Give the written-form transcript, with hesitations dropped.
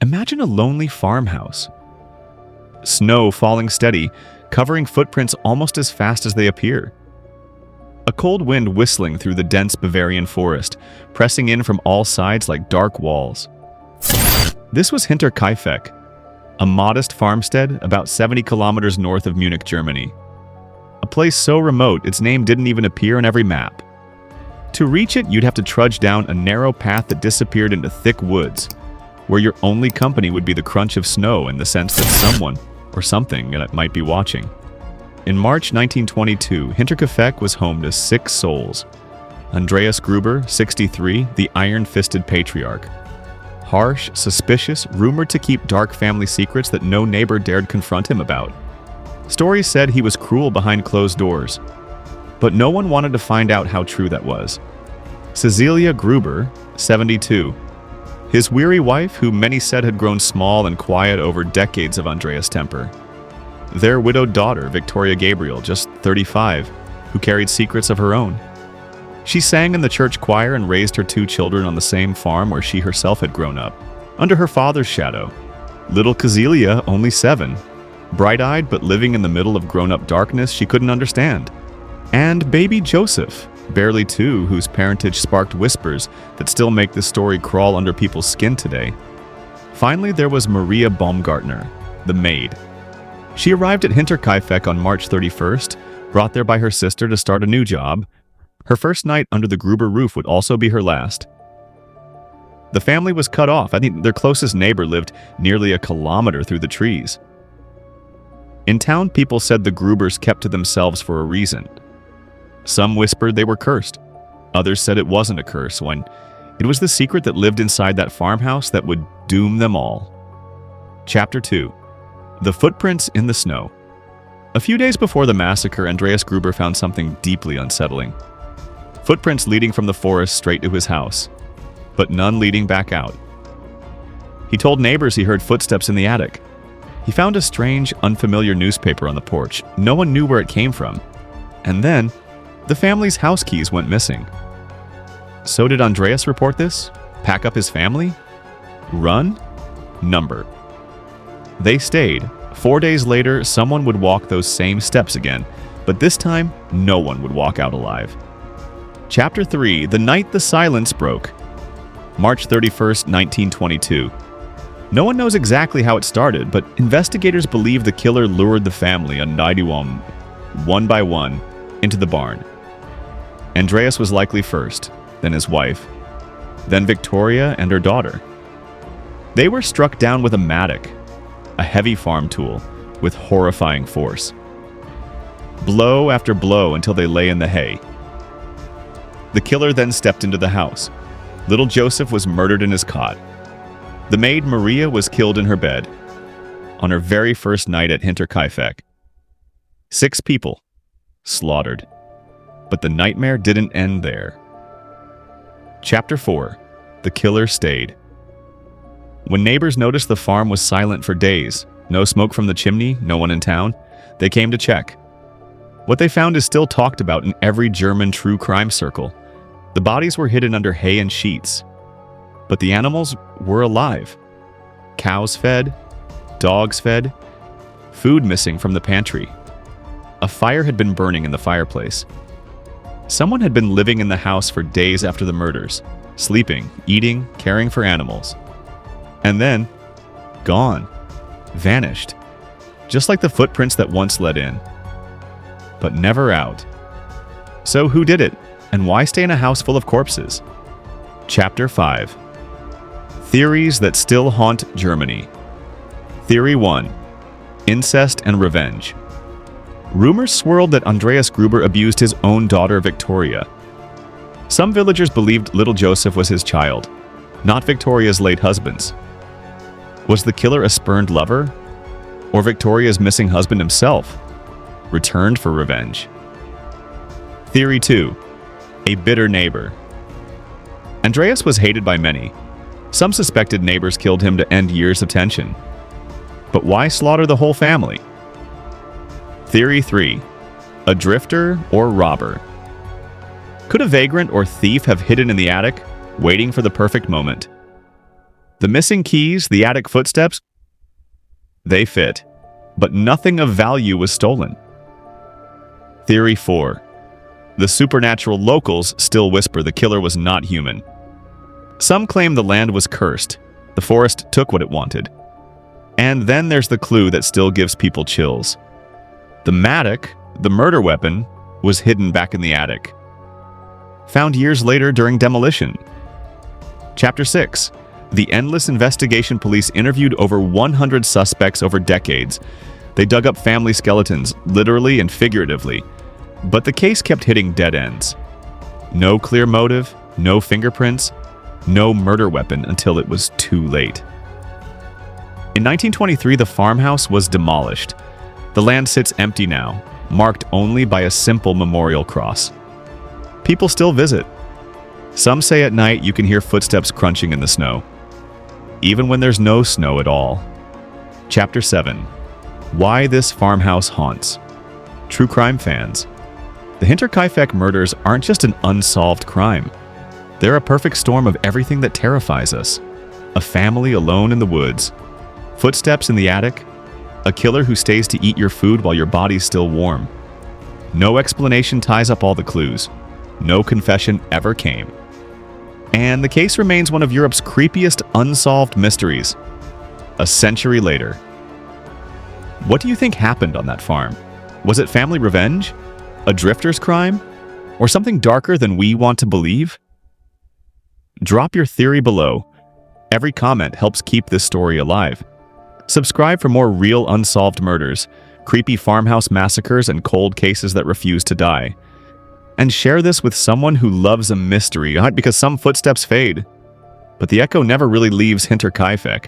Imagine a lonely farmhouse. Snow falling steady, covering footprints almost as fast as they appear. A cold wind whistling through the dense Bavarian forest, pressing in from all sides like dark walls. This was Hinterkaifeck, a modest farmstead about 70 kilometers north of Munich, Germany. A place so remote its name didn't even appear on every map. To reach it, you'd have to trudge down a narrow path that disappeared into thick woods, where your only company would be the crunch of snow and the sense that someone or something might be watching. In March 1922, Hinterkaifeck was home to 6 souls. Andreas Gruber, 63, the iron-fisted patriarch. Harsh, suspicious, rumored to keep dark family secrets that no neighbor dared confront him about. Stories said he was cruel behind closed doors, but no one wanted to find out how true that was. Cecilia Gruber, 72. His weary wife, who many said had grown small and quiet over decades of Andreas' temper. Their widowed daughter, Victoria Gabriel, just 35, who carried secrets of her own. She sang in the church choir and raised her 2 children on the same farm where she herself had grown up, under her father's shadow. Little Cecilia, only 7, bright-eyed but living in the middle of grown-up darkness she couldn't understand. And baby Joseph, barely 2, whose parentage sparked whispers that still make this story crawl under people's skin today. Finally, there was Maria Baumgartner, the maid. She arrived at Hinterkaifeck on March 31st, brought there by her sister to start a new job. Her first night under the Gruber roof would also be her last. The family was cut off. I think their closest neighbor lived nearly a kilometer through the trees. In town, people said the Grubers kept to themselves for a reason. Some whispered they were cursed. Others said it wasn't a curse, when it was the secret that lived inside that farmhouse that would doom them all. Chapter 2. The Footprints in the Snow. A few days before the massacre, Andreas Gruber found something deeply unsettling. Footprints leading from the forest straight to his house, but none leading back out. He told neighbors he heard footsteps in the attic. He found a strange, unfamiliar newspaper on the porch. No one knew where it came from. And then, the family's house keys went missing. So did Andreas report this? Pack up his family? Run? Number. They stayed. 4 days later, someone would walk those same steps again, but this time, no one would walk out alive. Chapter 3. The Night the Silence Broke. March 31st, 1922. No one knows exactly how it started, but investigators believe the killer lured the family on Nidiwam, one by one, into the barn. Andreas was likely first, then his wife, then Victoria and her daughter. They were struck down with a mattock, a heavy farm tool, with horrifying force. Blow after blow until they lay in the hay. The killer then stepped into the house. Little Joseph was murdered in his cot. The maid Maria was killed in her bed, on her very first night at Hinterkaifeck. 6 people slaughtered. But the nightmare didn't end there. Chapter 4. The Killer Stayed. When neighbors noticed the farm was silent for days, no smoke from the chimney, no one in town, they came to check. What they found is still talked about in every German true crime circle. The bodies were hidden under hay and sheets. But the animals were alive. Cows fed, dogs fed, food missing from the pantry. A fire had been burning in the fireplace. Someone had been living in the house for days after the murders, sleeping, eating, caring for animals. And then, gone, vanished, just like the footprints that once led in, but never out. So who did it, and why stay in a house full of corpses? Chapter 5. Theories that still haunt Germany. Theory 1. Incest and revenge. Rumors swirled that Andreas Gruber abused his own daughter Victoria. Some villagers believed little Joseph was his child, not Victoria's late husband's. Was the killer a spurned lover? Or Victoria's missing husband himself, returned for revenge? Theory 2. A bitter neighbor. Andreas was hated by many. Some suspected neighbors killed him to end years of tension. But why slaughter the whole family? Theory 3. A drifter or robber. Could a vagrant or thief have hidden in the attic, waiting for the perfect moment? The missing keys, the attic footsteps, they fit, but nothing of value was stolen. Theory 4. The supernatural locals still whisper the killer was not human. Some claim the land was cursed. The forest took what it wanted. And then there's the clue that still gives people chills. The mattock, the murder weapon, was hidden back in the attic. Found years later during demolition. Chapter 6. The endless investigation police interviewed over 100 suspects over decades. They dug up family skeletons, literally and figuratively. But the case kept hitting dead ends. No clear motive, no fingerprints, no murder weapon until it was too late. In 1923, the farmhouse was demolished. The land sits empty now, marked only by a simple memorial cross. People still visit. Some say at night you can hear footsteps crunching in the snow, even when there's no snow at all. Chapter 7. Why this farmhouse haunts. True crime fans. The Hinterkaifeck murders aren't just an unsolved crime. They're a perfect storm of everything that terrifies us. A family alone in the woods. Footsteps in the attic. A killer who stays to eat your food while your body's still warm. No explanation ties up all the clues. No confession ever came. And the case remains one of Europe's creepiest unsolved mysteries. A century later. What do you think happened on that farm? Was it family revenge? A drifter's crime? Or something darker than we want to believe? Drop your theory below. Every comment helps keep this story alive. Subscribe for more real unsolved murders, creepy farmhouse massacres, and cold cases that refuse to die. And share this with someone who loves a mystery, because some footsteps fade, but the echo never really leaves Hinterkaifeck.